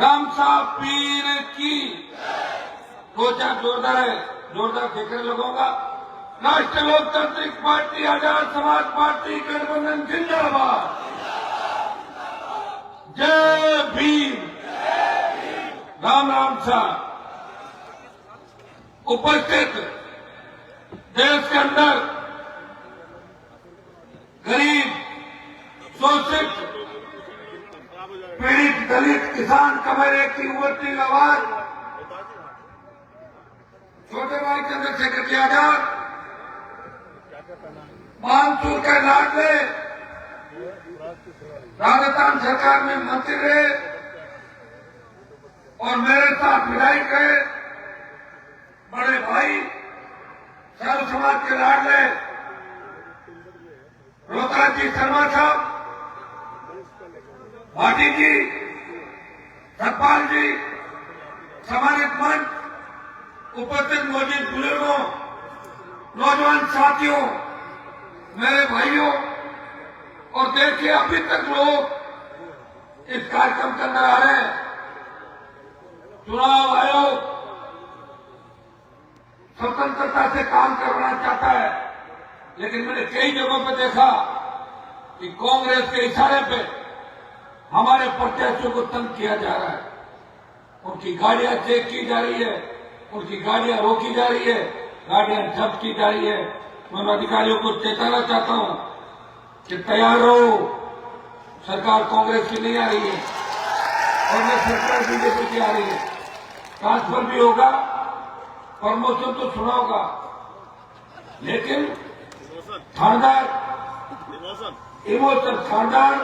राम साहब पीर की दो चार जोरदार है, जोरदार फेंकने लगूंगा। राष्ट्रीय लोकतांत्रिक पार्टी, आजाद समाज पार्टी, गठबंधन जिंदाबाद। जय भीम। राम राम साहब। उपस्थित देश के अंदर गरीब, शोषित, पीड़ित, दलित, किसान, कमरे की उभरती आवाज छोटे भाई चंद्रशेखर जी आजाद, मानसूर के लाडले, राजस्थान सरकार में मंत्री रहे और मेरे साथ विधायक रहे, बड़े भाई, सर्व समाज के लाडले रोहतास जी शर्मा साहब, भाटी जी, सतपाल जी, सम्मानित मंच, उपस्थित मौजूद बुजुर्गों, नौजवान साथियों, मेरे भाइयों, और देखिए अभी तक लोग इस कार्यक्रम के अंदर आ रहे हैं। चुनाव आयोग स्वतंत्रता से काम करवाना चाहता है, लेकिन मैंने कई जगहों पर देखा कि कांग्रेस के इशारे पे हमारे प्रत्याशियों को तंग किया जा रहा है। उनकी गाड़ियां चेक की जा रही है, उनकी गाड़ियां रोकी जा रही है, गाड़ियां जब्त की जा रही है। मैं अधिकारियों को चेताना चाहता हूं कि तैयार रहो, सरकार कांग्रेस की नहीं आ रही है और न सरकार बीजेपी की आ रही है। ट्रांसफर भी होगा, प्रमोशन तो सुना होगा, लेकिन थानेदार इमोशन, थानेदार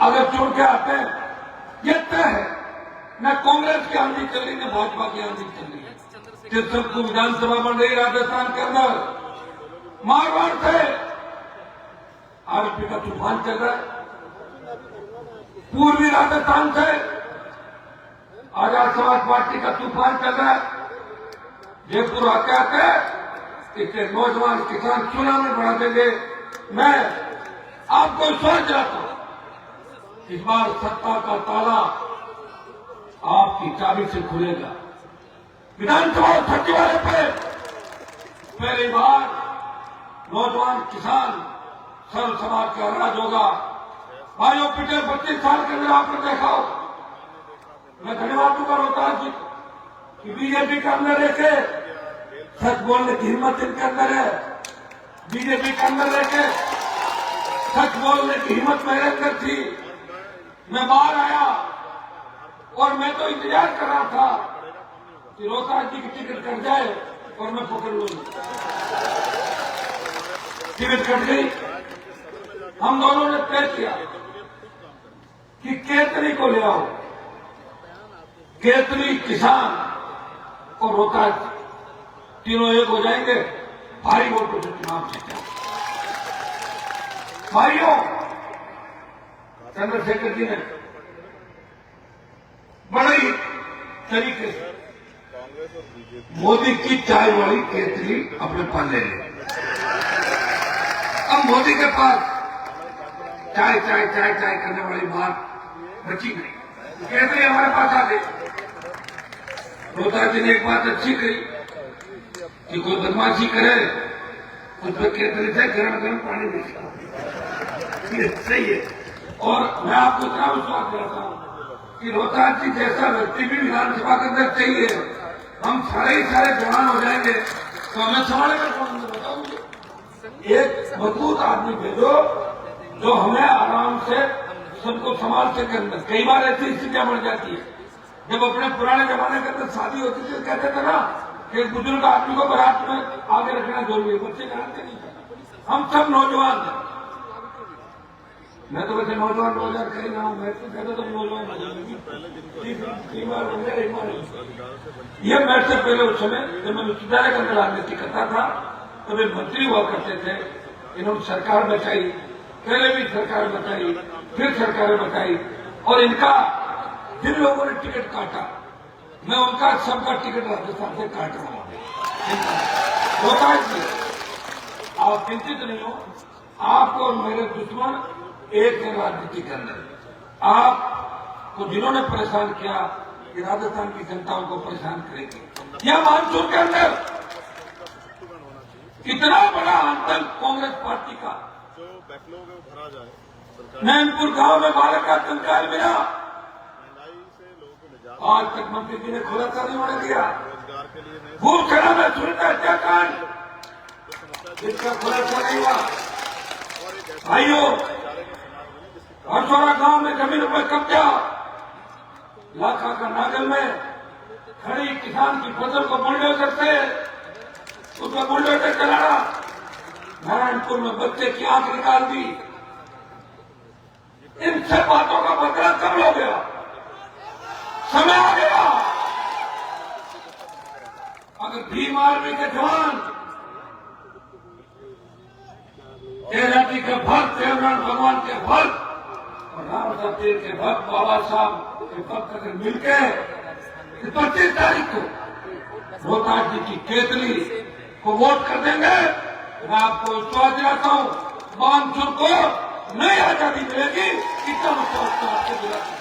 अगर चुन के आते हैं, ये तय है, न कांग्रेस की आंधी चल रही, न भाजपा की आंधी चल रही है। जिस सबको विधानसभा बन रही राजस्थान के अंदर, मारवाड़ से आरोपी का तूफान चल रहा है, पूर्वी राजस्थान से आजाद समाज पार्टी का तूफान चल रहा है। जयपुर आते आते इससे नौजवान किसान चुनाव में बढ़ा देंगे। मैं आपको सोच दिलाता हूं, इस बार सत्ता का ताला आपकी चाबी से खुलेगा। विधानसभा सचिवालय पे पहली बार नौजवान किसान सर्व समाज का राज होगा। भाइयों, पिछले 25 साल के अंदर आपने देखा हो, मैं धन्यवाद दूंगा रोहतास जी कि बीजेपी के अंदर लेके सच बोलने की हिम्मत इनके अंदर है। बीजेपी के अंदर लेके सच बोलने की हिम्मत मेरे अंदर थी। मैं बाहर आया और मैं तो इंतजार कर रहा था कि रोहतास जी की टिकट कट जाए और मैं पकड़ लूंगा। टिकट कट गई। हम दोनों ने तय किया कि केतली को ले आओ। केतली, किसान और रोहतास तीनों एक हो जाएंगे, भारी वोटों से चुनाव जीतेंगे। भाइयों, चंद्रशेखर जी ने बड़े तरीके से मोदी की चाय वाली केतली अपने पास ले ली। अब मोदी के पास चाय चाय चाय चाय करने वाली बात बची नहीं, केतली हमारे पास आ गई। रोहतास जी ने एक बात अच्छी कही कि कोई बदमाशी करे उसमें केतली से गरम गरम पानी मिलता, ये सही है। और मैं आपको इतना विश्वास दिलाता हूं कि रोहतास जी जैसा व्यक्ति भी विधानसभा के अंदर चाहिए, हम सारे ही सारे जवान हो जाएंगे तो हमें संभालेगा कौन, बताऊंगी। एक मजबूत आदमी भेजो जो हमें आराम से सबको संभाल सके। अंदर कई बार ऐसी स्थितियां बढ़ जाती है, जब अपने पुराने जमाने के अंदर शादी होती थी, कहते थे ना कि एक बुजुर्ग आदमी को बारात में आगे रखना जरूरी है, बच्चे जानते नहीं। हम सब नौजवान हैं, मैं तो वैसे नौजवान 2000 ना हूं, मैं तो कहता था नौजवान। ये मैं से पहले उस समय जब मैं विश्वविद्यालय के अंदर राजनीति करता था तब एक मंत्री हुआ करते थे। इन्होंने सरकार बचाई, पहले भी सरकार बचाई, फिर सरकारें बचाई, और इनका जिन लोगों ने टिकट काटा, मैं उनका सबका टिकट राजस्थान से काट रहा हूं। रोहतास जी, आप चिंतित नहीं हो, आप और मेरे दुश्मन एक दिन राजनीति के अंदर आपको जिन्होंने परेशान किया कि राजस्थान की जनताओं को परेशान करेगी, या मानसून के अंदर इतना बड़ा आतंक कांग्रेस पार्टी का, जो बैकलॉग है वो भरा जाए। नैनपुर गांव में बालक का कंकाल मिला, महंगाई से लोगों को निजात, आज तक मंत्री जी ने खुलासा नहीं होने दिया। रोजगार के लिए नए भूलखेड़ा में सुनता हत्याकांड, जो समस्या जिसका खुलासा नहीं हुआ। और एक ऐसे भाइयों, चारे का समाज बने जिसकी हरसौरा गांव में जमीनों पर कब्जा, लाखा का नागल में खड़ी किसान की फसल को बुलडोजर से उसका बुलडोजर चलाना, नारायणपुर में बच्चे की आंख निकाल दी। इन सब बातों का बदला कब हो गया? समय आ गया। अगर भीम आर्मी के जवान, तेजाजी के भक्त, देवनाथ भगवान के भक्त और राम सतीर के भक्त, बाबा साहब के भक्त अगर मिलके 25 तारीख को रोहतास जी की केतली को वोट कर देंगे, मैं आपको विश्वास दिलाता हूं, मानसून को नई आजादी मिलेगी। इतना विश्वास तो आपको दिलाता हूं।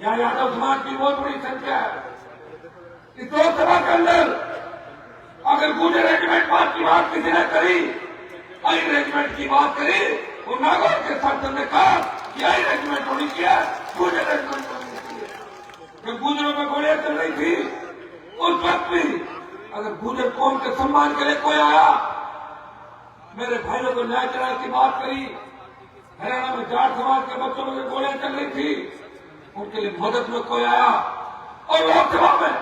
यहाँ यादव समाज की बहुत बड़ी संख्या है। इस लोकसभा के अंदर अगर गुजर रेजिमेंट बात की बात किसी ने करी, आई रेजिमेंट की बात करी, और नागौर के सांसद ने कहा कि आई रेजिमेंट होनी चाहिए, गुजर रेजिमेंट होनी चाहिए। जब गुजरों में गोलियां चल रही थी, उस वक्त भी अगर गुजर कौम के सम्मान के लिए कोई आया, मेरे भाइयों को न्याय दिलाने की बात करी, हरियाणा में जाट समाज के बच्चों में गोलियां चल रही थी, उनके लिए मदद में कोई आया, और लोकसभा में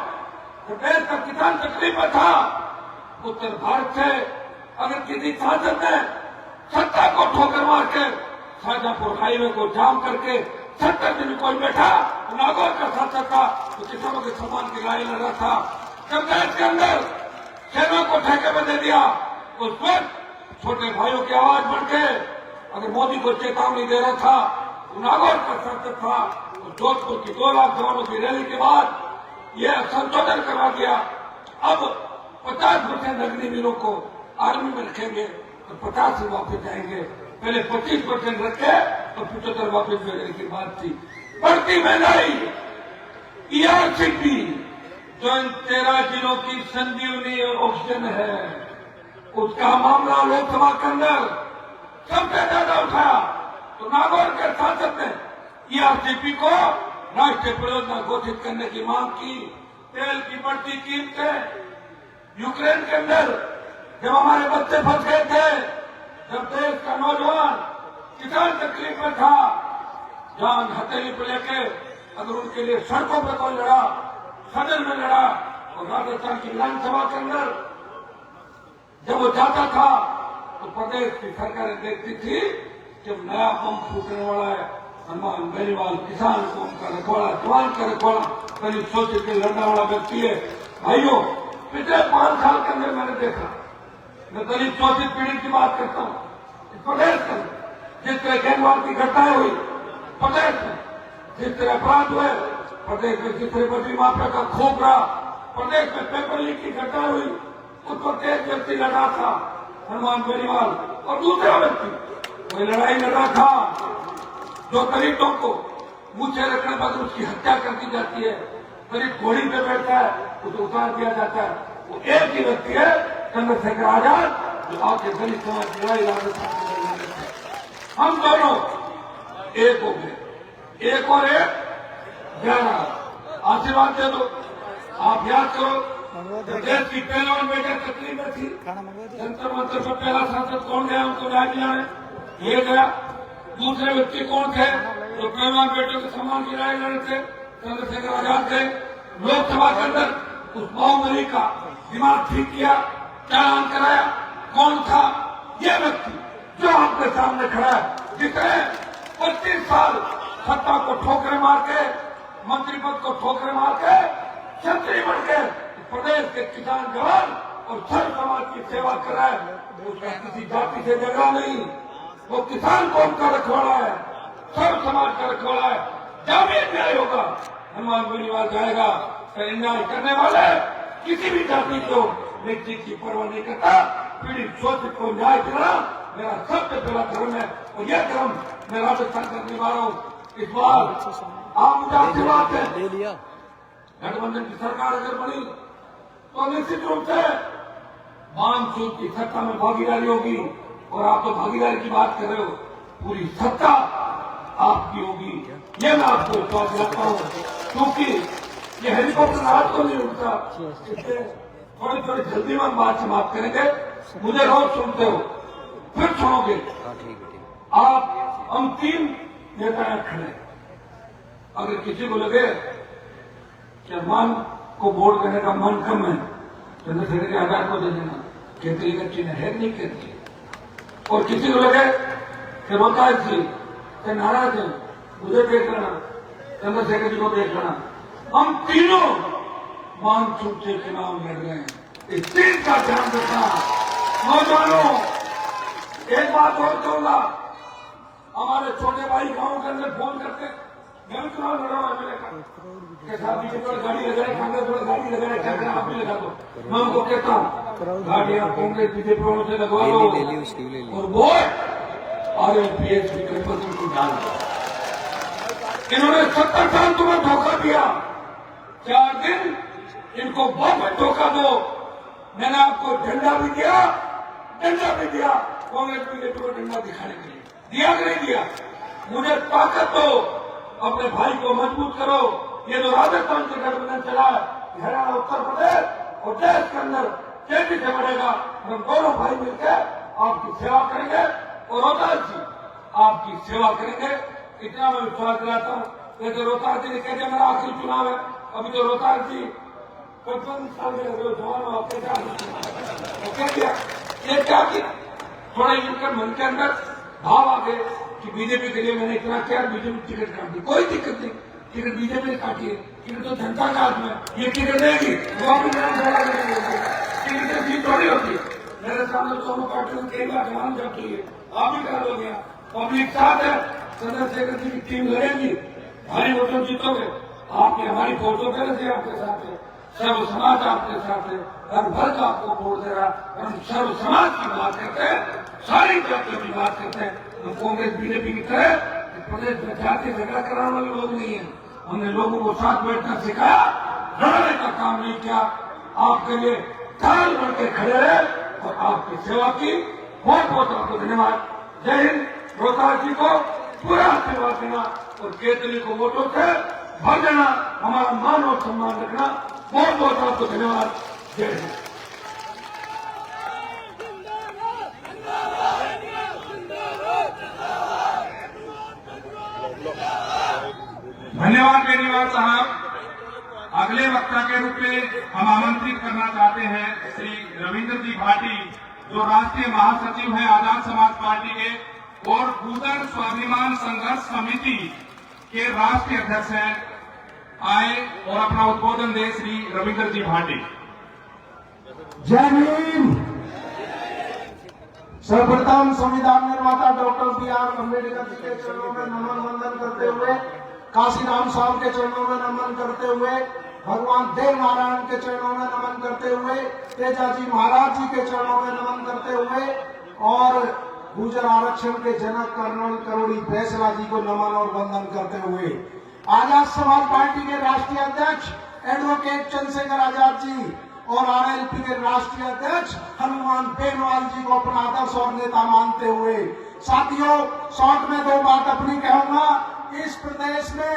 जो देश का किसान तकलीफ में था, उत्तर भारत से अगर किसी सांसद ने सत्ता को ठोकर मार के शाहजहांपुर हाईवे को जाम करके 70 दिन कोई बैठा, नागौर का सांसद था, तो किसानों के सम्मान की लड़ाई लड़ रहा था। जब देश के अंदर सेना को ठेके में दे दिया, उस वक्त छोटे भाइयों की आवाज बढ़ के अगर मोदी को चेतावनी दे रहा था, नागौर का सांसद था, तो जोधपुर की 2 लाख जवानों की रैली के बाद यह संशोधन करवा दिया। अब 50% अग्निवीरों को आर्मी में रखेंगे तो 50 से वापस जाएंगे। पहले 25% रखे तो 75 वापस भेजने की बात थी। बढ़ती महंगाई, ईआरसीपी जो इन 13 जिलों की संजीवनी और ऑक्सीजन है, उसका मामला लोकसभा के अंदर सबसे ज्यादा उठाया, तो नागौर के सांसद ने ईआरसीपी को राष्ट्रीय परियोजना घोषित करने की मांग की। तेल की बढ़ती कीमतें, यूक्रेन के अंदर जब हमारे बच्चे फंस गए थे, जब देश का नौजवान किसान तकलीफ में था, जान हथेली पर लेके अगर उनके लिए सड़कों पर कोई लड़ा, सदन में लड़ा, और राजस्थान की विधानसभा के अंदर जब वो जाता था, तो प्रदेश की सरकारें देखती थी जब नया बम फूटने वाला है, हनुमान बेनीवाल किसान को उनका रखवाड़ा, जवान का रखवाड़ा, करीब सोच के लड़ने वाला व्यक्ति है। भाइयों, पिछले 5 साल के अंदर मैंने देखा, मैं दलित शोषित पीड़ित की बात करता हूँ, प्रदेश में जिस तरह गैंगवार की घटनाएं हुई, प्रदेश में जिस तरह अपराध हुए, प्रदेश में जिस तरह बद्री माफिया का खोप रहा, प्रदेश में पेपर लीक की घटना हुई, उस पर एक व्यक्ति लड़ा था, हनुमान बेनीवाल, और दूसरा व्यक्ति कोई लड़ाई लड़ रहा था, जो दलितों को मुझे रखने पर उसकी हत्या कर दी जाती है, दलित घोड़ी पे बैठता है, उसे उतार दिया जाता है। वो एक ही व्यक्ति है, चंद्रशेखर आजाद, जो आके दलित समाज की लड़ाई राजस्थान में लड़ने थे। हम दोनों एक हो गए, एक और एक 11। आशीर्वाद दे दो, आप याद करो देश की पहलवान बेटे तकलीफ में थी, जंतर मंतर पर पहला सांसद कौन गया उनको न्याय दिलाने? ये गया। दूसरे व्यक्ति कौन थे जो पहलवान बेटों के सम्मान की लड़ाई लड़े थे? चंद्रशेखर आजाद थे। लोकसभा के अंदर उस बाहुबली का दिमाग ठीक किया, चालान कराया, कौन था ये व्यक्ति जो आपके सामने खड़ा है, जिसने 25 साल सत्ता को ठोकरे मार के, मंत्री पद को ठोकरे मार के, छत्री बन के प्रदेश के किसान जवान और सर्व समाज की सेवा कर रहा है। उसका किसी जाति से झगड़ा नहीं, वो किसान कौम का रखवाला है, सर्व समाज का रखवाला है। जामीन न्याय होगा, हनुमान बेनीवाल जाएगा, न्याय करने वाले किसी भी जाति को निश्चित की परवाह नहीं करता। पीड़ित शोषित को न्याय दिलाना मेरा सबसे पहला धर्म है और यह धर्म मैं राजस्थान का निभा रहा हूँ। इस बार आप मुझे आशीर्वाद दें, गठबंधन की सरकार अगर बनी तो निश्चित रूप से मानसून की सत्ता में भागीदारी होगी। और आप तो भागीदारी की बात कर रहे हो, पूरी सत्ता आपकी होगी, ये मैं आपको विश्वास दिलाता हूँ। क्योंकि ये हेलीकॉप्टर रात को नहीं उठता, इसलिए थोड़ी थोड़ी जल्दी में बात समाप्त करेंगे। मुझे रोज सुनते हो, फिर सुनोगे। आप हम 3 नेता खड़े, अगर किसी को लगे कि मान को वोट करने का मन कम है, चंद्रशेखर के आधार को दे देना, कहते हैं अच्छी है नहीं कहती। और किसी को लगे कि रोहतास जी से नाराज है, मुझे देख लेना, चंद्रशेखर जी को देख लेना। हम तीनों मानसून से चुनाव लड़ रहे हैं, इस चीज का ध्यान रखना। नौजवानों, एक बात और कहूंगा, हमारे छोटे भाई गांव के अंदर फोन करते, मैं भी चुनाव लड़ रहा हूं एमएलए का, के साथ बीजेपी गाड़ी लगा रहे, कांग्रेस वाले गाड़ी लगा रहे, क्या करें आप भी लगा दो। मैं उनको कहता हूँ गाड़ियां कांग्रेस बीजेपी वालों से लगवा लो और वोट RLPS की गठबंधन को डाल दो। इन्होंने 70 साल तुम्हें धोखा दिया, 4 दिन इनको वापस धोखा दो। मैंने आपको झंडा भी दिया, डंडा भी दिया, कांग्रेस बीजेपी को डंडा दिखाने के लिए दिया कि नहीं दिया। मुझे ताकत दो, अपने भाई को मजबूत करो। ये जो राजस्थान से गठबंधन चला है, हरियाणा उत्तर प्रदेश और देश के अंदर तेजी से बढ़ेगा। हम दोनों भाई मिलकर आपकी सेवा करेंगे और रोहतास जी आपकी सेवा करेंगे, इतना मैं विश्वास दिलाता हूँ। जैसे रोहतास जी ने कह दिया मेरा आखिरी चुनाव है, अभी तो रोहतास जी 55 साल में जवान हो, आपके कह दिया ये क्या किया, थोड़ा इनके मन के अंदर भाव आ गए कि बीजेपी के लिए मैंने इतना किया, बीजेपी टिकट काट दी। कोई दिक्कत नहीं, टिकट बीजेपी ने काटी है, टिकट तो जनता का हाथ में, ये टिकट देगी वो अपनी टिकट जीत थोड़ी होती है। मेरे सामने दोनों पार्टियों ने कई बार जवान जब चाहिए, आप भी करा दोगे। पब्लिक साथ है, चंद्रशेखर जी की टीम लड़ेगी, भारी वोटों जीतोगे। आपकी हमारी फोटो पहले से आपके साथ है, सर्व समाज आपके साथ है, हर वर्ग आपको वोट दे रहा। हम सर्व समाज की बात करते हैं, सारी जातियों की बात करते हैं। हम कांग्रेस बीजेपी की तरह प्रदेश में जाति झगड़ा कराने वाले लोग नहीं है। हमने लोगों को साथ बैठना सिखाया, लड़ने का काम नहीं किया। आपके लिए काल बढ़ के खड़े रहे और आपकी सेवा की। बहुत बहुत आपको धन्यवाद। जय हिंद। रोहतास जी को पूरा आशीर्वाद देना और केतली को वोटों से भर देना, हमारा मान और सम्मान रखना। बहुत बहुत आपको धन्यवाद। जय हिंद। धन्यवाद केजरीवाल साहब। अगले वक्ता के रूप में हम आमंत्रित करना चाहते हैं श्री रविंद्र जी भाटी, जो राष्ट्रीय महासचिव हैं आजाद समाज पार्टी के और गुर्जर स्वाभिमान संघर्ष समिति के राष्ट्रीय अध्यक्ष हैं। आए और अपना उद्बोधन दे श्री रविंद्र जी भाटी। जय भीम। सर्वप्रथम संविधान निर्माता डॉक्टर BR अम्बेडकर जी के चरणों में नमन वंदन करते हुए, काशीराम साहब के चरणों में नमन करते हुए, भगवान देव नारायण के चरणों में नमन करते हुए, तेजाजी महाराज जी के चरणों में नमन करते हुए और गुर्जर आरक्षण के जनक कर्नल करोड़ी फैसला जी को नमन और वंदन करते हुए, आजाद समाज पार्टी के राष्ट्रीय अध्यक्ष एडवोकेट चंद्रशेखर आजाद जी और RLP के राष्ट्रीय अध्यक्ष हनुमान बेनवाल जी को अपना आदर्श और नेता मानते हुए, साथियों शॉर्ट में 2 बात अपनी कहूंगा। इस प्रदेश में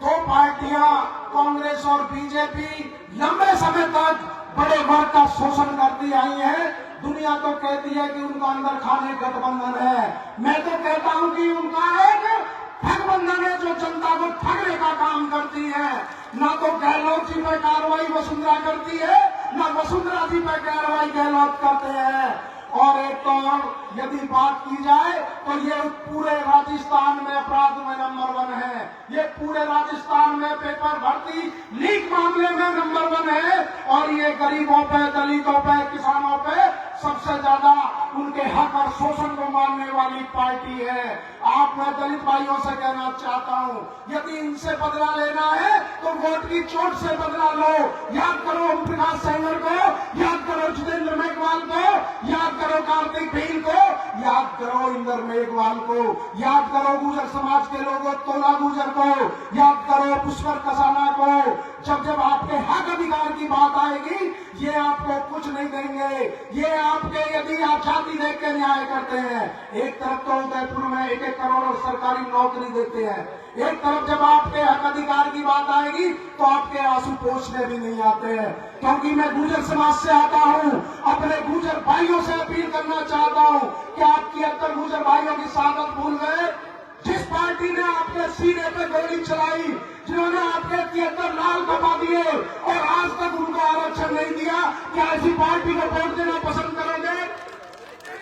2 पार्टियां कांग्रेस और बीजेपी लंबे समय तक बड़े वर्ग का शोषण करती आई है। दुनिया तो कहती है कि उनका अंदर खाने गठबंधन है, मैं तो कहता हूं कि उनका एक ठगबंधन है जो जनता को ठगने का काम करती है। ना तो गहलोत जी पर कार्रवाई वसुंधरा करती है, ना वसुंधरा जी पर कार्रवाई गहलोत करते हैं। और एक तो यदि बात की जाए तो ये पूरे राजस्थान में अपराध में नंबर 1 है। ये पूरे राजस्थान में पेपर भर्ती लीक मामले में नंबर 1 है और ये गरीबों पे, दलितों पे, किसानों पे सबसे ज्यादा उनके हक और शोषण को मानने वाली पार्टी है। आप मैं दलित भाइयों से कहना चाहता हूं, यदि इनसे बदला लेना है तो वोट की चोट से बदला लो। याद करो ओम प्रकाश सैंगर को, याद करो जितेंद्र मेघवाल को, याद करो कार्तिक भील को, याद करो इंदर मेघवाल को, याद करो गुर्जर समाज के लोगों तोला गुर्जर को, याद करो पुष्कर कसाना को। जब जब आपके हक अधिकार की बात आएगी ये आपको कुछ नहीं देंगे। ये आपके यदि आप जाति देख के न्याय करते हैं, एक तरफ तो उदयपुर में 1-1 करोड़ सरकारी नौकरी देते हैं, एक तरफ जब आपके हक अधिकार की बात आएगी तो आपके आंसू पोंछने भी नहीं आते हैं। क्योंकि मैं गुर्जर समाज से आता हूं, अपने गुर्जर भाइयों से अपील करना चाहता हूं कि आप 73 गुर्जर भाइयों की शहादत भूल गए। जिस पार्टी ने आपके सीने पे गोली चलाई, जिन्होंने आपके 73 लाल कमा दिए और आज तक उनको आरक्षण नहीं दिया, क्या ऐसी पार्टी को वोट देना पसंद करोगे?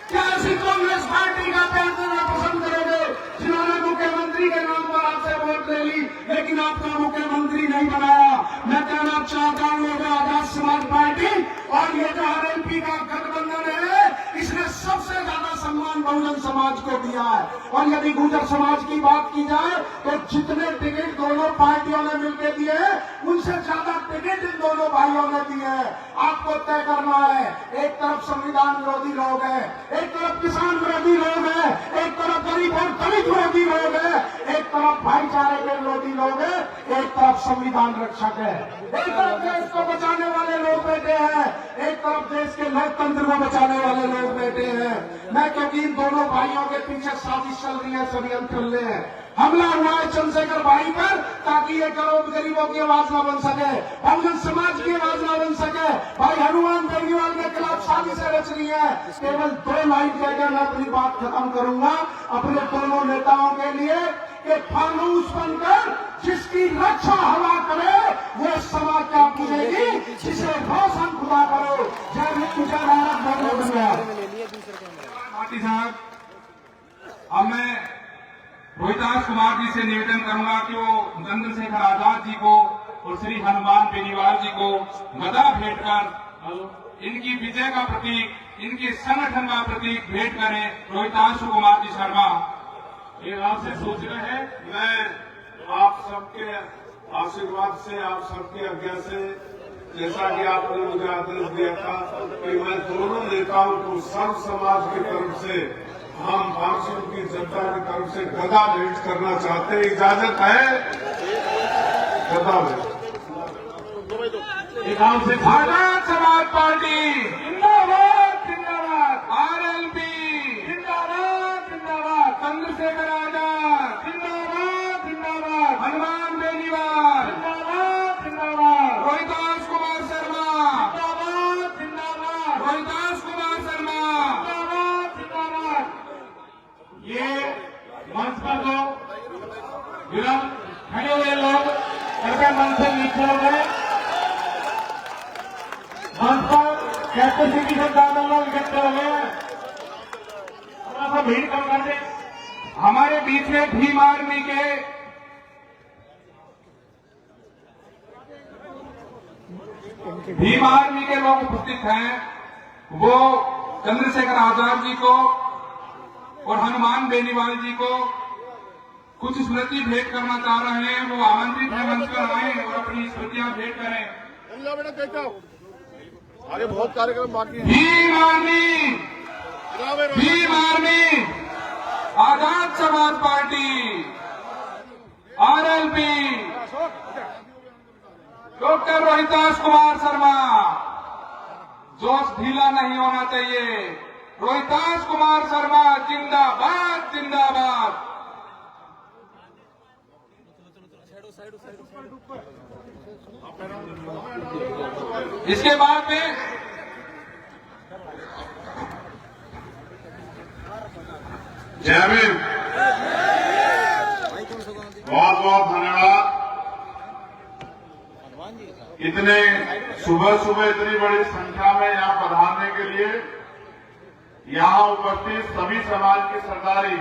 क्या ऐसी कांग्रेस पार्टी का वोट देना पसंद करोगे जिन्होंने मुख्यमंत्री के नाम पर आपसे वोट ले ली लेकिन आपका मुख्यमंत्री नहीं बनाया? मैं कहना चाहता हूं लोगों, आजाद समाज पार्टी और ये जो आरएलपी का गठबंधन है, इसने सबसे ज्यादा सम्मान बहुजन समाज को दिया है। और यदि गुर्जर समाज की बात की जाए तो जितने टिकट दोनों पार्टियों ने मिलकर दिए उनसे ज्यादा टिकट इन दोनों भाइयों ने दिए हैं। आपको तय करना है, एक तरफ संविधान विरोधी लोग हैं, एक तरफ किसान विरोधी लोग हैं, एक तरफ गरीब और दलित विरोधी लोग हैं, एक तरफ भाईचारे के विरोधी लोग हैं, एक तरफ संविधान रक्षक है, एक तरफ देश को बचाने वाले लोग बैठे हैं, एक तरफ देश के लोकतंत्र को बचाने वाले लोग बैठे हैं। मैं क्योंकि इन दोनों भाइयों के पीछे साजिश चल रही है, षड्यंत्र चल रहे हैं। हमला हुआ है चंद्रशेखर भाई पर ताकि ये करोड़ गरीबों की आवाज न बन सके, बहुजन समाज की आवाज न बन सके। भाई हनुमान बेनीवाल के खिलाफ साजिशें रच रही है। केवल 2 लाइन कहकर मैं अपनी बात खत्म करूंगा अपने दोनों नेताओं के लिए कि फानूस बनकर जिसकी रक्षा हवा करे वो समाज क्या पूछेगी, जिसे रोशन खुदा करो। जय हिंद, जय भारत, बहुत धन्यवाद। पार्टी साहब, अब मैं रोहितास कुमार जी से निवेदन करूंगा कि वो चंद्रशेखर आजाद जी को और श्री हनुमान बेनीवाल जी को गदा भेंट कर इनकी विजय का प्रतीक, इनके संगठन का प्रतीक भेंट करें। रोहितास कुमार जी शर्मा ये आपसे सोच रहे हैं, मैं आप सबके आशीर्वाद से, आप सबकी आज्ञा से, जैसा कि आपने मुझे आदेश दिया था कि मैं दोनों नेताओं को सर्व समाज की तरफ से, हम बांसुर की जनता की तरफ से गदा भेंट करना चाहते हैं। इजाजत है? गदा भेंट। आजाद समाज पार्टी जिंदाबाद, जिंदाबाद। आरएलपी जिंदाबाद, जिंदाबाद। चंद्रशेखर आजाद जिंदाबाद, जिंदाबाद। हनुमान बेनीवाल जिंदाबाद, जिंदाबाद। रोहितास कुमार शर्मा जिंदाबाद, जिंदाबाद। रोहितास कुमार शर्मा जिंदाबाद, जिंदाबाद। ये मंच पर लोग विरोध खड़े हुए लोग कृपया मंच से नीचे हो गए। मंच पर कैपेसिटी से ज्यादा लोग इकट्ठे हो गए, थोड़ा सा भीड़ कम कर दे। हमारे बीच में भीम आर्मी के लोग उपस्थित हैं। वो चंद्रशेखर आजाद जी को और हनुमान बेनीवाल जी को कुछ स्मृति भेंट करना चाह रहे हैं। वो आमंत्रित है मंच पर आए और अपनी स्मृतियां भेंट करें। आगे बहुत कार्यक्रम बाकी हैं। Bhim army, Bhim army, Azad Samaj party, RLP, doctor Rohitas Kumar Sharma. जोश ढीला नहीं होना चाहिए। रोहितास कुमार शर्मा जिंदाबाद, जिंदाबाद। इसके बाद में जय भीम। बहुत बहुत धन्यवाद। इतने सुबह सुबह इतनी बड़ी संख्या में यहाँ पधारने के लिए यहाँ उपस्थित सभी समाज की सरदारी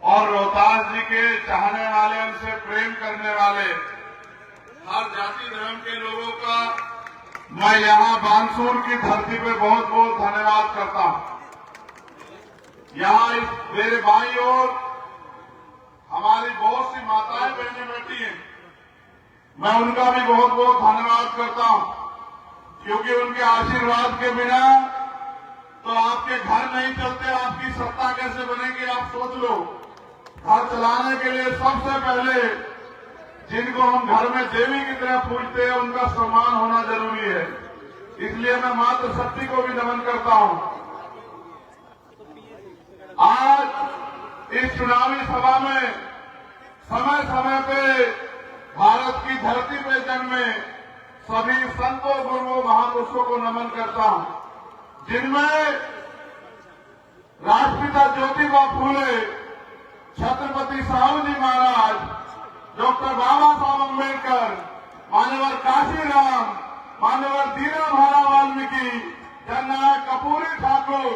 और रोहतास जी के चाहने वाले, उनसे प्रेम करने वाले हर जाति धर्म के लोगों का मैं यहाँ बांसुर की धरती पे बहुत बहुत धन्यवाद करता हूँ। यहाँ इस मेरे बाईं ओर हमारी बहुत सी माताएं बहनें बैठी हैं, मैं उनका भी बहुत बहुत धन्यवाद करता हूँ, क्योंकि उनके आशीर्वाद के बिना तो आपके घर नहीं चलते, आपकी सत्ता कैसे बनेगी आप सोच लो। घर चलाने के लिए सबसे पहले जिनको हम घर में देवी की तरह पूजते हैं उनका सम्मान होना जरूरी है। इसलिए मैं मातृशक्ति को भी नमन करता हूं। आज इस चुनावी सभा में समय समय पे भारत की धरती पे जन्मे सभी संतों, गुरुओं, महापुरुषों को नमन करता हूं, जिनमें राष्ट्रपिता ज्योतिबा फूले, छत्रपति साहू जी महाराज, डॉक्टर बाबा साहब अम्बेडकर, मान्यवर काशीराम, मान्यवर दीनदयाल वाल्मीकि, जननायक कर्पूरी ठाकुर,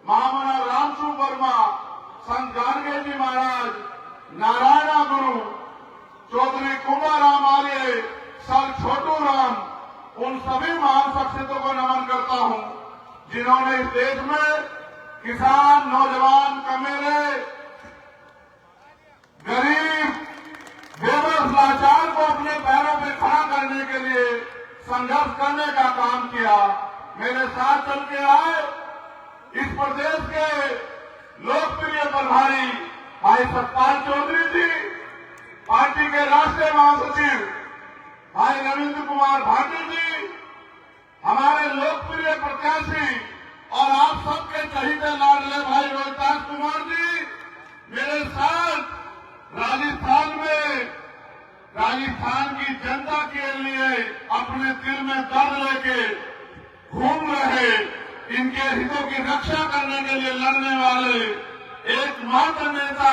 महामना रामसु वर्मा, संत गाडगे जी महाराज, नारायणा गुरु, चौधरी कुंभाराम आर्य, सर छोटू राम, उन सभी महान शख्सियतों को नमन करता हूं जिन्होंने इस देश में किसान, नौजवान, कमेरे, गरीब, बेबस, लाचार को अपने पैरों पे खड़ा करने के लिए संघर्ष करने का काम किया। मेरे साथ चल के आए इस प्रदेश के लोकप्रिय प्रभारी भाई सतपाल चौधरी जी, पार्टी के राष्ट्रीय महासचिव भाई रविंद्र कुमार भाटी जी, हमारे लोकप्रिय प्रत्याशी और आप सबके चहीते लाडले भाई रोहितास कुमार जी, मेरे साथ राजस्थान की जनता के लिए अपने दिल में दर्द लेके घूम रहे, इनके हितों की रक्षा करने के लिए लड़ने वाले एकमात्र नेता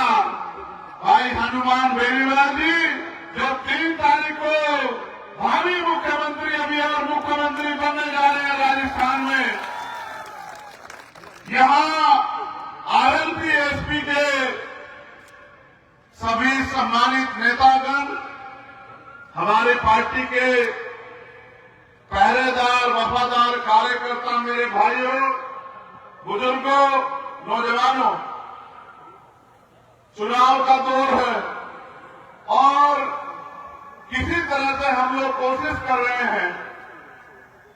भाई हनुमान बेनीवाल जी, जो 3 तारीख को भावी मुख्यमंत्री अभी और मुख्यमंत्री बनने जा रहे हैं राजस्थान में। यहां आरएलपी एसपी के सभी सम्मानित नेतागण, हमारे पार्टी के पहरेदार, वफादार कार्यकर्ता, मेरे भाइयों, बुजुर्गों, नौजवानों, चुनाव का दौर है और किसी तरह से हम लोग कोशिश कर रहे हैं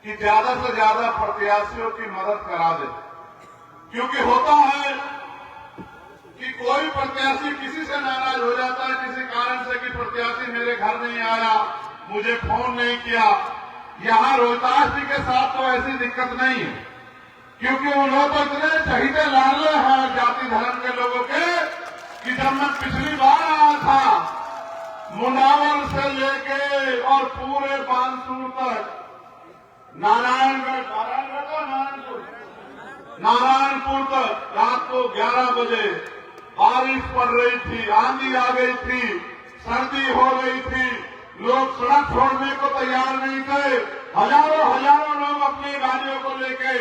कि ज्यादा से ज्यादा प्रत्याशियों की मदद करा दें, क्योंकि होता है कि कोई प्रत्याशी किसी से नाराज हो जाता है किसी कारण से कि प्रत्याशी मेरे घर नहीं आया, मुझे फोन नहीं किया। यहां रोहतास जी के साथ तो ऐसी दिक्कत नहीं है, क्योंकि वो लोग तो इतने चहीते लाडले हैं जाति धर्म के लोगों के कि जब मैं पिछली बार आया था मुंडावर से लेके और पूरे बानसूर तक, नारायणपुर तक रात को 11 बजे बारिश पड़ रही थी, आंधी आ गई थी, सर्दी हो रही थी, लोग सड़क छोड़ने को तैयार नहीं थे। हजारों लोग अपनी गाड़ियों को लेके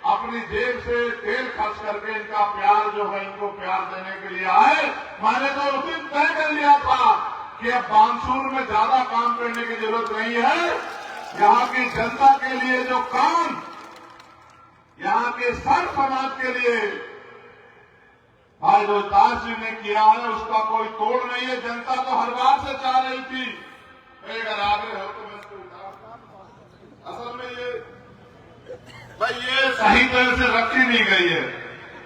अपनी जेब से तेल खर्च करके इनका प्यार जो है इनको प्यार देने के लिए आए। मैंने तो उस दिन तय कर लिया था कि अब बानसूर में ज्यादा काम करने की जरूरत नहीं है। यहाँ की जनता के लिए जो काम यहाँ के सर्व समाज के लिए भाई रोहतास जी ने किया है उसका कोई तोड़ नहीं है। जनता तो हर बार से चाह रही थी, अगर आगे हो तो मैं इसको उठा। असल में ये सही तरह से रखी नहीं गई है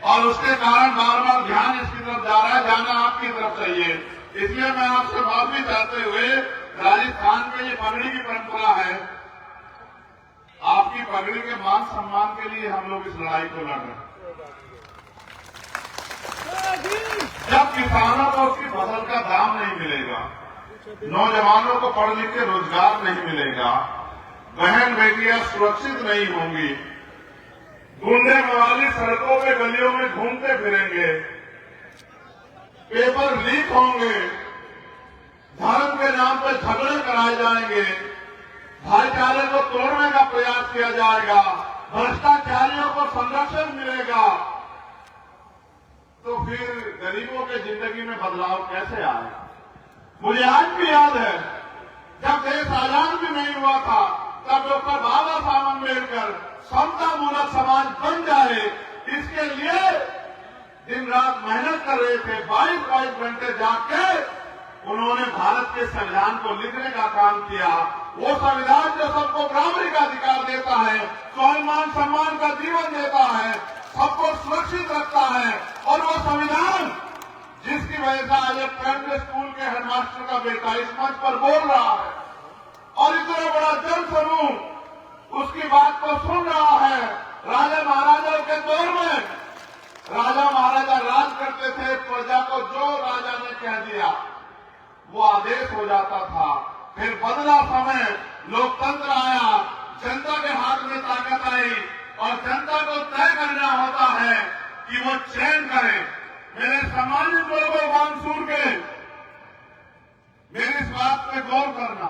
और उसके कारण बार बार ध्यान इसकी तरफ जा रहा है, जाना आपकी तरफ चाहिए। इसलिए मैं आपसे माफी चाहते हुए, राजस्थान में ये पगड़ी की परंपरा है, आपकी पगड़ी के मान सम्मान के लिए हम लोग इस लड़ाई को लड़ रहे हैं। जब किसानों को उसकी फसल का दाम नहीं मिलेगा, नौजवानों को पढ़ लिख के रोजगार नहीं मिलेगा, बहन बेटियां सुरक्षित नहीं होंगी, गुंडे मवाली सड़कों पे गलियों में घूमते फिरेंगे, पेपर लीक होंगे, धर्म के नाम पर झगड़े कराए जाएंगे, भाईचारे को तोड़ने का प्रयास किया जाएगा, भ्रष्टाचारियों को संरक्षण मिलेगा, तो फिर गरीबों के जिंदगी में बदलाव कैसे आएगा? मुझे आज भी याद है जब देश आजाद भी नहीं हुआ था तब डॉक्टर बाबा साहब अम्बेडकर समता मूलक समाज बन जाए इसके लिए दिन रात मेहनत कर रहे थे। 22 घंटे जाग के उन्होंने भारत के संविधान को लिखने का काम किया। वो संविधान जो सबको बराबरी का अधिकार देता है, स्वाभिमान सम्मान का जीवन देता है, सबको सुरक्षित रखता है, और वो संविधान जिसकी वजह से आज एक प्राइमरी स्कूल के हेडमास्टर का बेटा इस मंच पर बोल रहा है और इतना बड़ा जन समूह उसकी बात को सुन रहा है। राजा महाराजाओं के दौर में राजा महाराजा राज करते थे, प्रजा को जो राजा ने कह दिया वो आदेश हो जाता था। फिर बदला समय, लोकतंत्र आया, जनता के हाथ में ताकत आई और जनता को तय करना होता है कि वो चयन करे। मेरे सम्मानित लोगों बानसूर के, मेरी इस बात पे गौर करना,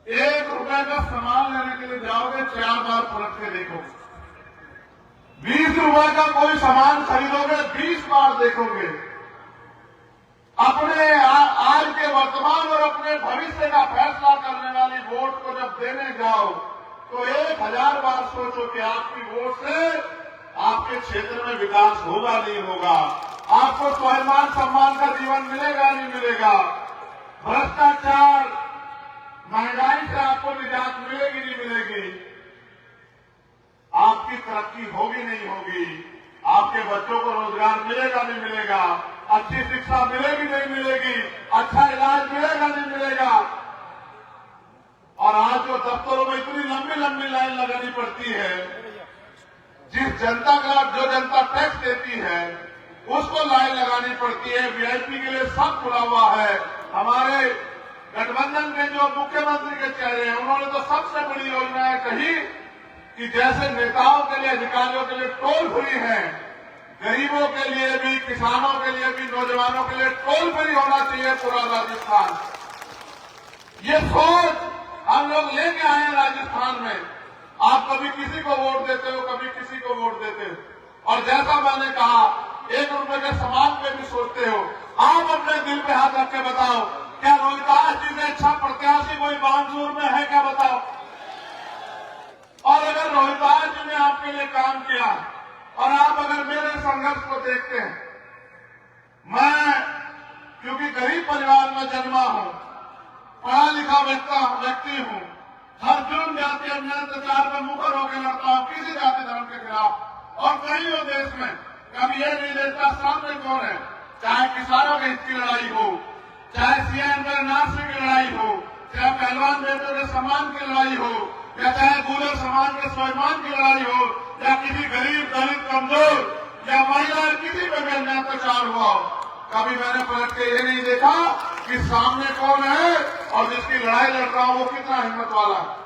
1 रुपए का सामान लेने के लिए जाओगे 4 बार पलट के देखोगे। 20 रुपए का कोई सामान खरीदोगे 20 बार देखोगे। अपने आज के वर्तमान और अपने भविष्य का फैसला करने वाली वोट को जब देने जाओ तो 1000 बार सोचो कि आपकी वोट से आपके क्षेत्र में विकास होगा नहीं होगा, आपको स्वाभिमान सम्मान का जीवन मिलेगा नहीं मिलेगा, भ्रष्टाचार महंगाई से आपको निजात मिलेगी नहीं मिलेगी, आपकी तरक्की होगी नहीं होगी, आपके बच्चों को रोजगार मिलेगा नहीं मिलेगा, अच्छी शिक्षा मिलेगी नहीं मिलेगी, अच्छा इलाज मिलेगा नहीं मिलेगा। और आज जो दफ्तरों में इतनी लंबी लंबी लाइन लगानी पड़ती है, जिस जनता का जो जनता टैक्स देती है उसको लाइन लगानी पड़ती है। वीआईपी के लिए सब खुला हुआ है। हमारे गठबंधन के जो मुख्यमंत्री के चेहरे हैं उन्होंने तो सबसे बड़ी योजनाएं कही कि जैसे नेताओं के लिए, अधिकारियों के लिए टोल फ्री है, गरीबों के लिए भी, किसानों के लिए भी, नौजवानों के लिए टोल फ्री होना चाहिए पूरा राजस्थान। ये सोच हम लोग लेके आए हैं राजस्थान में। आप कभी किसी को वोट देते हो, कभी किसी को वोट देते हो, और जैसा मैंने कहा 1 रुपए के सामान पे भी सोचते हो। आप अपने दिल पे हाथ रख के बताओ, क्या रोहितास जी से अच्छा प्रत्याशी कोई बानसूर में है क्या? बताओ। और अगर रोहितास जी ने आपके लिए काम किया और आप अगर मेरे संघर्ष को देखते हैं, मैं क्योंकि गरीब परिवार में जन्मा हूं, पढ़ा लिखा व्यक्ति हूं, हर जुर्म जाति अन्याय अत्याचार में मुखर होकर लड़ता हूं किसी जाति धर्म के खिलाफ। और कहीं हो देश में कभी ये नहीं देखता सामने कौन है, चाहे किसानों के हित की लड़ाई हो, चाहे सीएम नासी की लड़ाई हो, चाहे पहलवान बेटों के सम्मान की लड़ाई हो, या चाहे गुर्जर समाज के स्वाभिमान की लड़ाई हो, या किसी गरीब दलित कमजोर या महिला किसी पे भी अन्याय अत्याचार हुआ हो, कभी मैंने पलट के ये नहीं देखा कि सामने कौन है और जिसकी लड़ाई लड़ रहा वो कितना हिम्मत वाला है।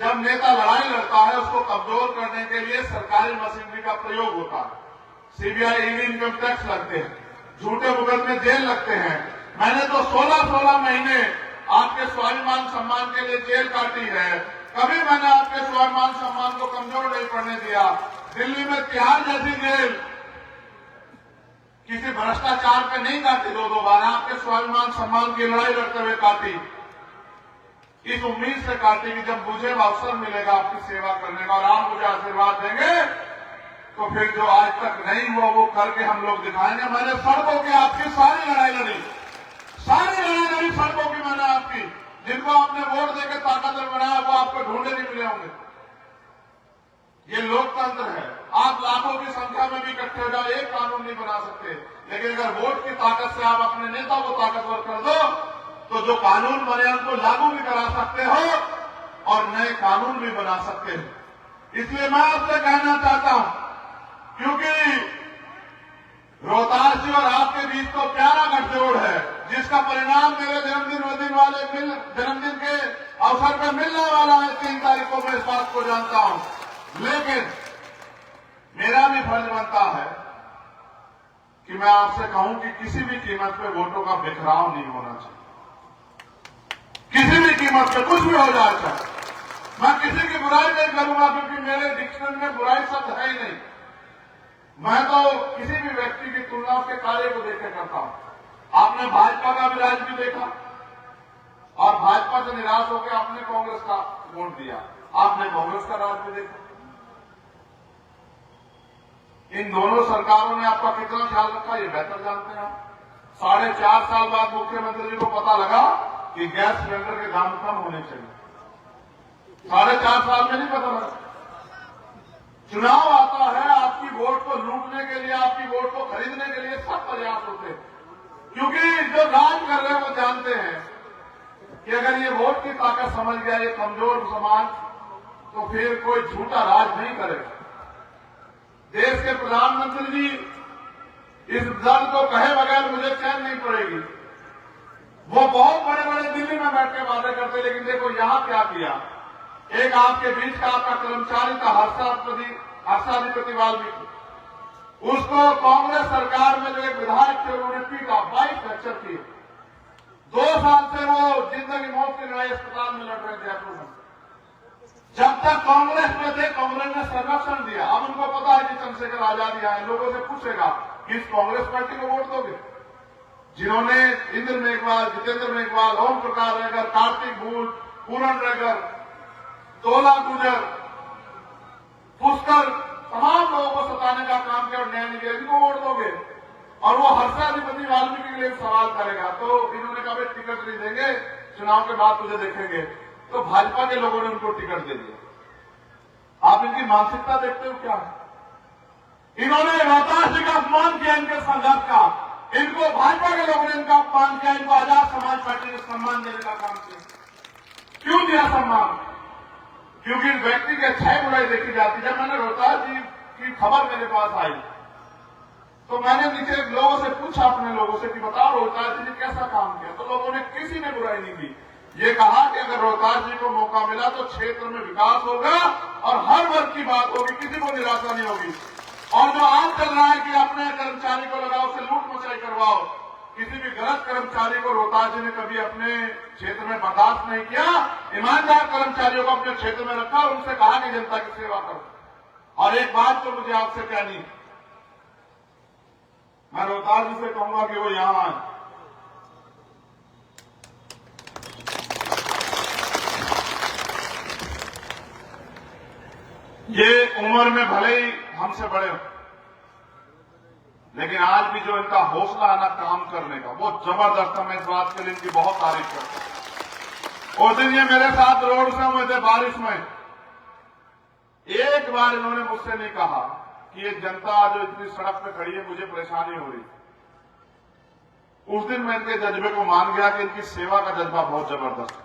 जब नेता लड़ाई लड़ता है उसको कमजोर करने के लिए सरकारी मशीनरी का प्रयोग होता है, सीबीआई, ईडी, इनकम टैक्स लगते हैं, झूठे मुकदमे जेल लगते हैं। मैंने तो 16-16 महीने आपके स्वाभिमान सम्मान के लिए जेल काटी है। कभी मैंने आपके स्वाभिमान सम्मान को कमजोर नहीं पड़ने दिया। दिल्ली में तिहाड़ जैसी जेल किसी भ्रष्टाचार पे नहीं काटी 2-2 बार, आपके स्वाभिमान सम्मान की लड़ाई लड़ते हुए काटी। इस उम्मीद से काटी कि जब मुझे अवसर मिलेगा आपकी सेवा करने का और आप मुझे आशीर्वाद देंगे तो फिर जो आज तक नहीं हुआ वो करके हम लोग दिखाएंगे। मैंने सड़कों की आपकी सारी लड़ाई लड़ी, सारी लड़ाई लड़ी सड़कों की मैंने आपकी। जिनको आपने वोट देकर ताकतवर बनाया वो आपको ढूंढे नहीं मिले होंगे। ये लोकतंत्र है। आप लाखों की संख्या में भी इकट्ठे हो जाओ, एक कानून नहीं बना सकते, लेकिन अगर वोट की ताकत से आप अपने नेता को ताकतवर कर दो तो जो कानून बने उनको लागू भी करा सकते हो और नए कानून भी बना सकते हो। इसलिए मैं आपसे कहना चाहता हूं, क्योंकि रोहतास जी और आपके बीच तो प्यारा गठजोड़ है, जिसका परिणाम मेरे जन्मदिन के अवसर पर मिलने वाला है 3 तारीख को। मैं इस बात को जानता हूं, लेकिन मेरा भी फर्ज बनता है कि मैं आपसे कहूं कि किसी भी कीमत पे वोटों का बिखराव नहीं होना चाहिए। किसी भी कीमत पे कुछ भी हो जाए चाहे, मैं किसी की बुराई नहीं करूंगा, क्योंकि मेरे डिक्शनरी में बुराई शब्द है ही नहीं। मैं तो किसी भी व्यक्ति की तुलना उसके कार्य को देख करता हूं। आपने भाजपा का भी राज भी देखा और भाजपा से निराश होकर आपने कांग्रेस का वोट दिया, आपने कांग्रेस का राज भी देखा। इन दोनों सरकारों ने आपका कितना ख्याल रखा ये बेहतर जानते हैं आप। 4.5 साल बाद मुख्यमंत्री जी को पता लगा कि गैस सिलेंडर के दाम कम होने चाहिए। 4.5 साल में नहीं पता लगा। चुनाव आता है, आपकी वोट को लूटने के लिए, आपकी वोट को खरीदने के लिए सब प्रयास होते हैं, क्योंकि जो राज कर रहे हैं वो जानते हैं कि अगर ये वोट की ताकत समझ गया ये कमजोर समाज, तो फिर कोई झूठा राज नहीं करेगा। देश के प्रधानमंत्री जी इस दर्द को कहे बगैर मुझे चैन नहीं पड़ेगी। वो बहुत बड़े बड़े दिल्ली में बैठ के बातें करते, लेकिन देखो यहां क्या किया। एक आपके बीच का आपका कर्मचारी था हर्षाधिपति वाल्मीकि, उसको कांग्रेस सरकार में जो एक विधायक थे उन्होंने पीटा, 22 फ्रैक्चर किए। 2 साल से वो जिंदगी मौत की लड़ाई अस्पताल में लड़ रहे थे जयपुर में। जब तक कांग्रेस में थे कांग्रेस ने संरक्षण दिया। अब उनको पता है कि चंद्रशेखर आजादी आए, लोगों से पूछेगा कि इस कांग्रेस पार्टी को वोट दोगे, जिन्होंने इंद्र मेघवाल, जितेंद्र मेघवाल, ओम प्रकाश रेगर, कार्तिक भूल, पूरन रेगर, तोला गुजर, पुष्कर, तमाम लोगों को सताने का काम किया और न्याय नहीं दिया, इनको वोट दोगे? और वो हर्षाधिपति वाल्मीकि के लिए सवाल करेगा, तो इन्होंने कहा टिकट नहीं देंगे, चुनाव के बाद तुझे देखेंगे। तो भाजपा के लोगों ने उनको टिकट दे दिया। आप इनकी मानसिकता देखते हो क्या? इन्होंने रोहतास जी का अपमान किया, इनके संघर्ष का। इनको भाजपा के लोगों ने इनका अपमान किया, इनको आजाद समाज पार्टी ने सम्मान देने का काम किया। क्यों दिया सम्मान? क्योंकि इस व्यक्ति की अच्छाई बुराई देखी जाती। जब मैंने रोहतास जी की खबर मेरे पास आई तो मैंने नीचे लोगों से पूछा, अपने लोगों से, कि बताओ रोहतास जी ने कैसा काम किया। तो लोगों ने किसी ने बुराई नहीं की। ये कहा कि अगर रोहतास जी को मौका मिला तो क्षेत्र में विकास होगा और हर वर्ग की बात होगी, किसी को निराशा नहीं होगी। और जो आज चल रहा है कि अपने कर्मचारी को लगाओ, उसे लूट मचाई करवाओ, किसी भी गलत कर्मचारी को रोहतास जी ने कभी अपने क्षेत्र में बर्दाश्त नहीं किया। ईमानदार कर्मचारियों को अपने क्षेत्र में रखा और उनसे कहा कि जनता की सेवा करो। और एक बात तो मुझे आपसे कहनी, मैं रोहतास जी से कहूंगा कि वो यहां आए। ये उम्र में भले ही हमसे बड़े हो, लेकिन आज भी जो इनका हौसला है ना काम करने का, वो जबरदस्त है। मैं इस बात के लिए इनकी बहुत तारीफ करता हूं। उस दिन ये मेरे साथ रोड से हुए थे बारिश में, एक बार इन्होंने मुझसे नहीं कहा कि ये जनता जो इतनी सड़क पे खड़ी है मुझे परेशानी हो रही। उस दिन मैं इनके जज्बे को मान गया कि इनकी सेवा का जज्बा बहुत जबरदस्त है।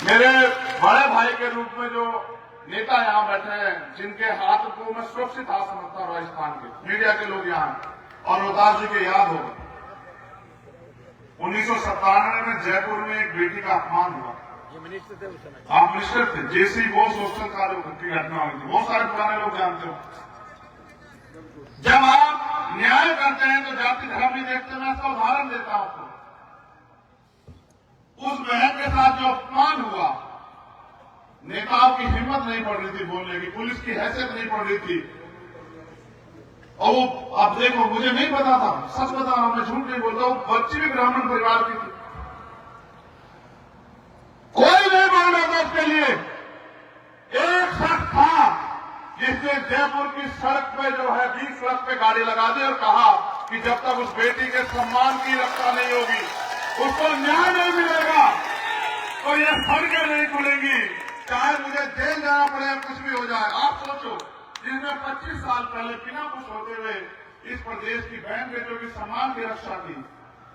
मेरे बड़े भाई के रूप में जो नेता यहां बैठे हैं, जिनके हाथ को मैं सुरक्षित हाथ समझता हूं राजस्थान के, मीडिया के लोग यहां, और रोहतास जी के याद होगा 1997 में जयपुर में एक बेटी का अपमान हुआ। आप मिनिस्टर थे, जेसी बोस हॉस्टल कार्य की घटना हुई थी, बहुत सारे पुराने लोग जानते हो। जब आप न्याय करते हैं तो जाति धर्म नहीं देखते। मैं इसका उदाहरण देता हूं आपको। उस बहन के साथ जो अपमान हुआ, नेताओं की हिम्मत नहीं पड़ रही थी बोलने की, पुलिस की हैसियत नहीं पड़ रही थी। और वो अब देखो, मुझे नहीं पता था, सच बता रहा हूं, मैं झूठ नहीं बोलता हूं, बच्ची भी ब्राह्मण परिवार की थी। कोई नहीं बोल रहा था उसके लिए। एक शख्स था जिसने जयपुर की सड़क पे जो है, बीच सड़क पे गाड़ी लगा दी और कहा कि जब तक उस बेटी के सम्मान की रक्षा नहीं होगी, उसको न्याय नहीं मिलेगा, तो ये सड़कें नहीं खुलेंगी, चाहे मुझे जेल जाना पड़े, कुछ भी हो जाए। आप सोचो, जिसने 25 साल पहले बिना कुछ होते हुए इस प्रदेश की बहन बेटियों की सम्मान की रक्षा की,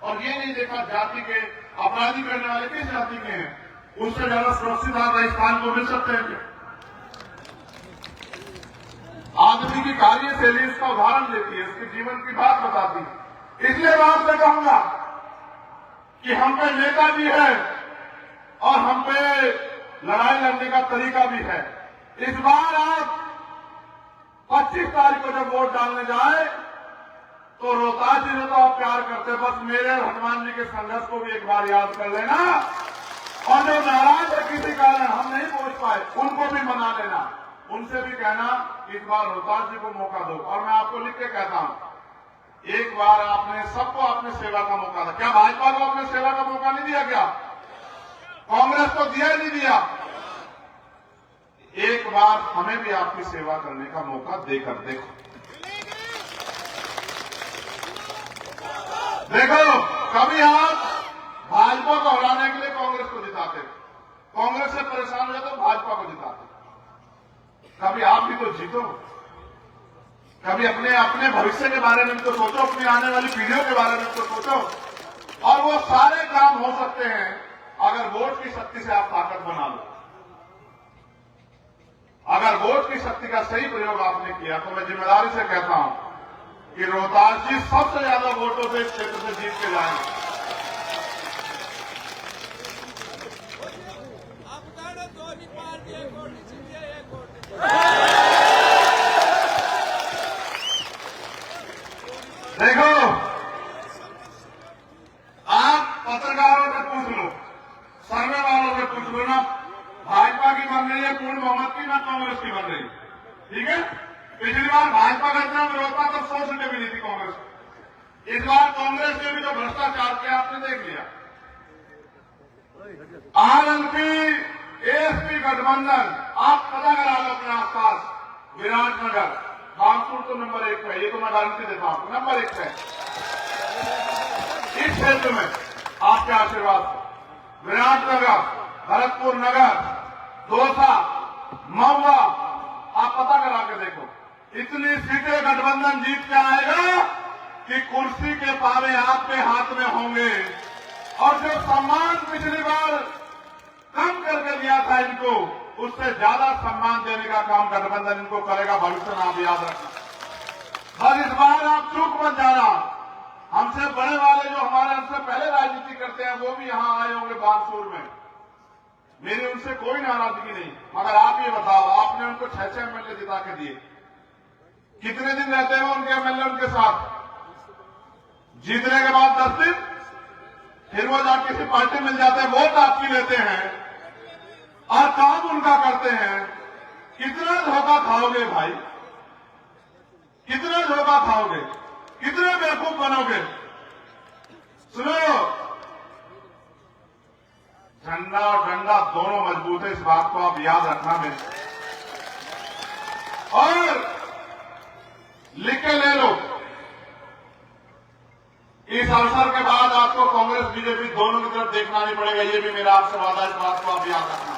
और ये नहीं देखा जाति के अपराधी करने वाले किस जाति के हैं, उससे ज्यादा सुरक्षित आप राजस्थान को मिल सकते हैं। आदमी की कार्यशैली इसका उदाहरण देती है, इसके जीवन की बात बताती है। इसलिए मैं आपसे कहूंगा कि हम पे नेता भी है और हम पे लड़ाई लड़ने का तरीका भी है। इस बार आप 25 तारीख को जब वोट डालने जाए तो रोहतास जी ने तो आप प्यार करते, बस मेरे हनुमान जी के संघर्ष को भी एक बार याद कर लेना, और जो नाराज है किसी कारण हम नहीं पहुंच पाए, उनको भी मना लेना, उनसे भी कहना इस बार रोहतास जी को मौका दो। और मैं आपको लिख के कहता हूं, एक बार आपने सबको अपने सेवा का मौका था। क्या भाजपा को अपने सेवा का मौका नहीं दिया? क्या कांग्रेस को दिया ही नहीं दिया? एक बार हमें भी आपकी सेवा करने का मौका देकर देखो। देखो, कभी आप भाजपा को हराने के लिए कांग्रेस को जिताते, कांग्रेस से परेशान हो जाते तो भाजपा को जिताते। कभी आप भी तो जीतो, कभी अपने अपने भविष्य के बारे में तो सोचो, अपनी आने वाली पीढ़ियों के बारे में तो सोचो। और वो सारे काम हो सकते हैं अगर वोट की शक्ति से आप ताकत बना लो। अगर वोट की शक्ति का सही प्रयोग आपने किया तो मैं जिम्मेदारी से कहता हूं कि रोहतास जी सबसे ज्यादा वोटों से इस क्षेत्र से जीत के जाएंगे। देखो, आप पत्रकारों से पूछ लो, सर्वे वालों से पूछ लो ना, भाजपा की बन रही है पूर्ण बहुमत की, ना कांग्रेस की बन रही। ठीक है, पिछली बार भाजपा का चुनाव रोकता तब 100 सीटें मिली थी कांग्रेस को। इस बार कांग्रेस ने भी जो भ्रष्टाचार किया आपने देख लिया। आरएलपी एएसपी गठबंधन, आप पता करा लो अपने आसपास, विराटनगर, बांसुर तो नंबर 1 पे, ये तो मैं गारंटी देता हूं, नंबर 1 पे इस क्षेत्र में आपके आशीर्वाद से। विराटनगर, भरतपुर नगर, दौसा, महुआ, आप पता करा के देखो, इतनी सीटें गठबंधन जीत के आएगा कि कुर्सी के पावे आपके हाथ में होंगे। और जो सम्मान पिछली बार कम करके दिया था इनको, उससे ज्यादा सम्मान देने का काम गठबंधन इनको करेगा भविष्य में, आप याद रखना। और इस बार आप चूक मत जाना, हमसे बड़े वाले जो हमारे हमसे पहले राजनीति करते हैं वो भी यहां आए होंगे बांसुर में, मेरी उनसे कोई नाराजगी नहीं। मगर आप ये बताओ, आपने उनको 6-6 एमएलए जिता के दिए, कितने दिन रहते हैं उनके एमएलए उनके साथ? जीतने के बाद 10 दिन, फिर वो जाके किसी पार्टी मिल जाते हैं, वोट आपकी लेते हैं और काम उनका करते हैं। कितना धोखा खाओगे भाई, कितना धोखा खाओगे, कितने बेवकूफ बनोगे? सुनो, झंडा और डंडा दोनों मजबूत है, इस बात को आप याद रखना मेरे। और लिख के ले लो, इस अवसर के बाद आपको कांग्रेस बीजेपी दोनों की तरफ देखना नहीं पड़ेगा, ये भी मेरा आपसे वादा, इस बात को आप याद रखना।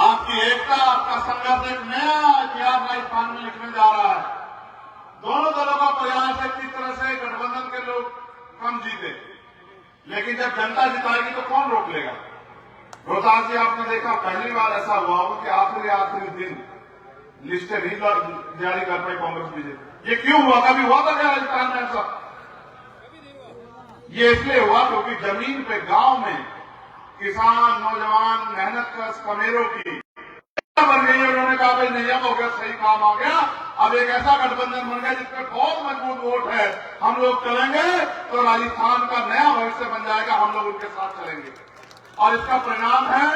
आपकी एकता, आपका संघर्ष एक नया इतिहास राजस्थान में लिखने जा रहा है। दोनों दलों का प्रयास है किस तरह से गठबंधन के लोग कम जीते, लेकिन जब जनता जिताएगी तो कौन रोक लेगा? रोहतास जी, आपने देखा पहली बार ऐसा हुआ होगा कि आखिरी दिन लिस्टें नहीं जारी कर पाई कांग्रेस बीजेपी। ये क्यों हुआ? कभी हुआ था क्या राजस्थान में ऐसा? ये इसलिए हुआ क्योंकि जमीन पे गांव में किसान नौजवान मेहनत कर कमेरों की बन गई है। उन्होंने कहा भाई नहीं, अब हो गया, सही काम आ गया, अब एक ऐसा गठबंधन बन गया जिसमें बहुत मजबूत वोट है, हम लोग चलेंगे तो राजस्थान का नया भविष्य बन जाएगा, हम लोग उनके साथ चलेंगे। और इसका परिणाम है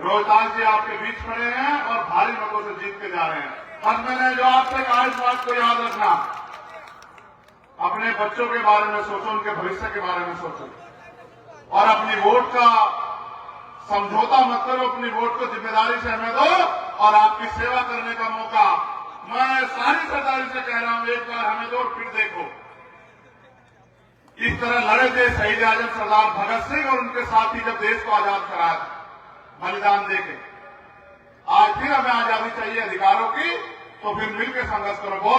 रोहतास जी आपके बीच खड़े हैं और भारी मतों से जीत के जा रहे हैं। और मैंने जो आपसे कहा, इस बात को याद रखना, अपने बच्चों के बारे में सोचो, उनके भविष्य के बारे में सोचो और अपनी वोट का समझौता मत करो, अपनी वोट को जिम्मेदारी से हमें दो और आपकी सेवा करने का मौका मैं सारी सरदारी से कह रहा हूं, एक बार हमें दो फिर देखो। इस तरह लड़े थे शहीद आजम सरदार भगत सिंह और उनके साथी जब देश को आजाद कराया, बलिदान देके। आज फिर हमें आजादी चाहिए अधिकारों की, तो फिर मिलकर संघर्ष करो।